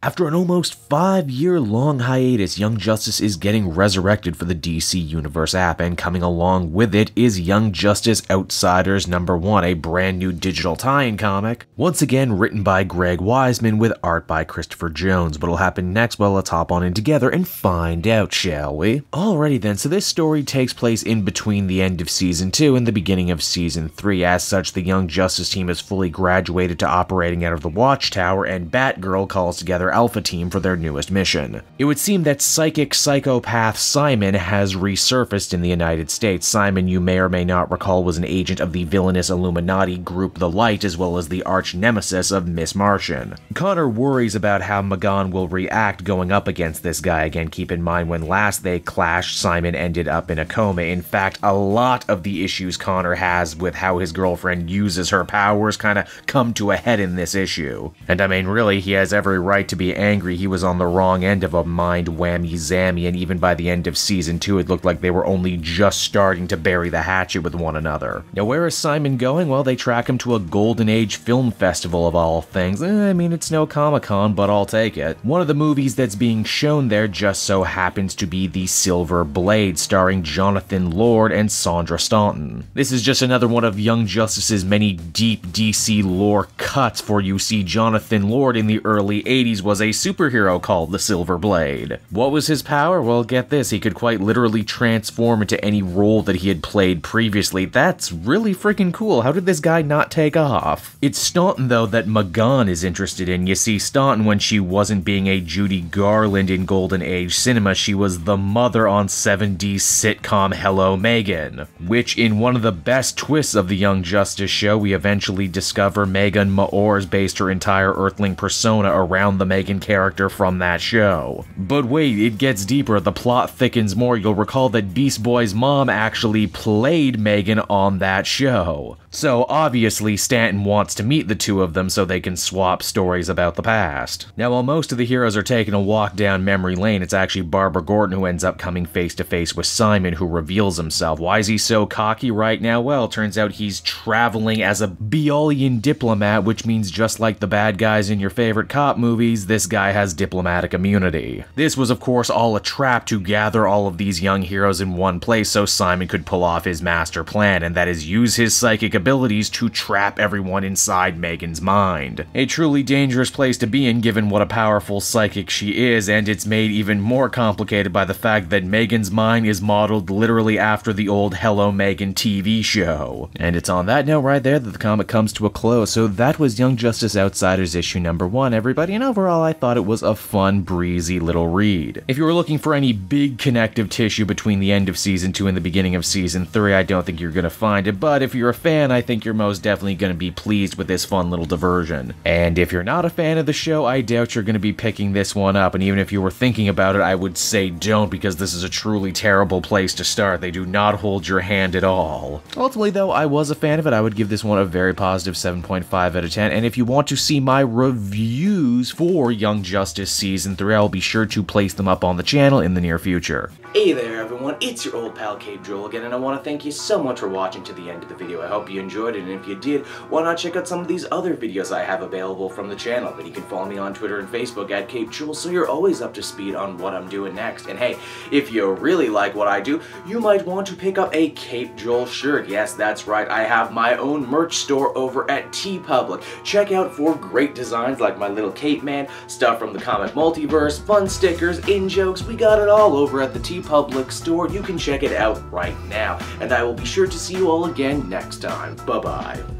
After an almost 5-year-long hiatus, Young Justice is getting resurrected for the DC Universe app, and coming along with it is Young Justice Outsiders #1, a brand new digital tie-in comic, once again written by Greg Weisman with art by Christopher Jones. What'll happen next? Well, let's hop on in together and find out, shall we? Alrighty then, so this story takes place in between the end of Season 2 and the beginning of Season 3. As such, the Young Justice team has fully graduated to operating out of the Watchtower, and Batgirl calls together Alpha Team for their newest mission. It would seem that psychic psychopath Psimon has resurfaced in the United States. Psimon, you may or may not recall, was an agent of the villainous Illuminati group The Light, as well as the arch-nemesis of Miss Martian. Connor worries about how Magan will react going up against this guy again. Keep in mind, when last they clashed, Psimon ended up in a coma. In fact, a lot of the issues Connor has with how his girlfriend uses her powers kind of come to a head in this issue. And I mean, really, he has every right to be angry. He was on the wrong end of a mind whammy-zammy, and even by the end of Season 2, it looked like they were only just starting to bury the hatchet with one another. Now, where is Psimon going? Well, they track him to a Golden Age film festival of all things. I mean, it's no Comic-Con, but I'll take it. One of the movies that's being shown there just so happens to be The Silver Blade, starring Jonathan Lord and Sandra Staunton. This is just another one of Young Justice's many deep DC lore cuts, for you see, Jonathan Lord in the early 80s was a superhero called the Silver Blade. What was his power? Well, get this, he could quite literally transform into any role that he had played previously. That's really freaking cool. How did this guy not take off? It's Staunton, though, that Magan is interested in. You see, Staunton, when she wasn't being a Judy Garland in Golden Age cinema, she was the mother on 70s sitcom Hello Megan, which in one of the best twists of the Young Justice show, we eventually discover Megan Maors based her entire Earthling persona around the Megan character from that show. But wait, it gets deeper, the plot thickens more. You'll recall that Beast Boy's mom actually played Megan on that show. So obviously Stanton wants to meet the two of them so they can swap stories about the past. Now, while most of the heroes are taking a walk down memory lane, it's actually Barbara Gordon who ends up coming face to face with Psimon, who reveals himself. Why is he so cocky right now? Well, it turns out he's traveling as a Biolian diplomat, which means just like the bad guys in your favorite cop movies, this guy has diplomatic immunity. This was of course all a trap to gather all of these young heroes in one place so Psimon could pull off his master plan, and that is use his psychic abilities to trap everyone inside Megan's mind. A truly dangerous place to be in given what a powerful psychic she is, and it's made even more complicated by the fact that Megan's mind is modeled literally after the old Hello Megan TV show. And it's on that note right there that the comic comes to a close. So that was Young Justice Outsiders issue #1, everybody, and overall I thought it was a fun, breezy little read. If you were looking for any big connective tissue between the end of Season 2 and the beginning of Season 3, I don't think you're gonna find it, but if you're a fan, I think you're most definitely gonna be pleased with this fun little diversion. And if you're not a fan of the show, I doubt you're gonna be picking this one up, and even if you were thinking about it, I would say don't, because this is a truly terrible place to start. They do not hold your hand at all. Ultimately though, I was a fan of it. I would give this one a very positive 7.5 out of 10, and if you want to see my reviews for Young Justice Season 3, I'll be sure to place them up on the channel in the near future. Hey there everyone, it's your old pal Cape Joel again, and I want to thank you so much for watching to the end of the video. I hope you enjoyed it, and if you did, why not check out some of these other videos I have available from the channel. And you can follow me on Twitter and Facebook at Cape Joel, so you're always up to speed on what I'm doing next. And hey, if you really like what I do, you might want to pick up a Cape Joel shirt. Yes, that's right, I have my own merch store over at TeePublic. Check out for great designs like my little Cape Man, stuff from the comic multiverse, fun stickers, in-jokes, we got it all over at the TeePublic store. You can check it out right now. And I will be sure to see you all again next time. Bye-bye.